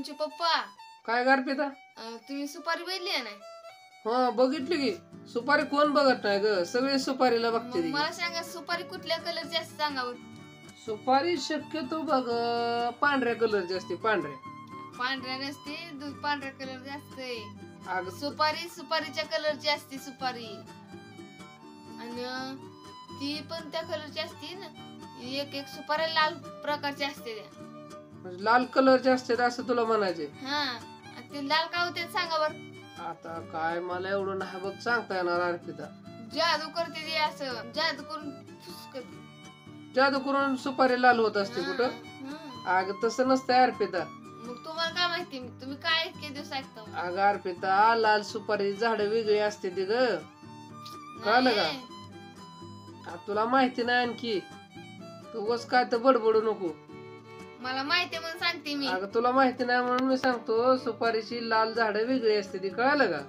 पंच पप्पा काय गारपिता? तुम्ही सुपारी बघितली आहे ना? हा बघितली की. सुपारी कोण बघत नाही ग, सगळे सुपारीला मग बघते. मला सांगा सुपारी कुठल्या कलरची असते सांगावर? सुपारी शक्यतो बघ पांढऱ्या कलरची असते, पांढऱ्या नसते, पांढऱ्या कलरची असते. अग सुपारी सुपारीच्या कलरची असते सुपारी. आणि ती पण त्या कलरची असते ना. एक एक सुपारी लाल प्रकारची असते त्या. म्हणजे लाल कलरचे असते असं तुला म्हणायचे? हा. आणि ते लाल का होते सांगा बर? आता काय मला एवढं नाही बघ सांगता येणार अर्पिता. जादू करते ती, असं जादू करून फुसकते. जादू करून सुपारी लाल होत असते कुठं? अग तसं नसतं अर्पिता. मग तुम्हाला काय माहिती, तुम्ही काय इतके दिवस ऐकता? अग अर्पिता, लाल सुपारी झाड वेगळी असते ती ग, कळलं का? तुला माहिती नाही आणखी, तू बस काय तर बडबडू नको. मला माहिती म्हणून सांगते मी. अगं तुला माहिती नाही म्हणून मी सांगतो, सुपारीची लाल झाड वेगळी असते ती, कळलं का?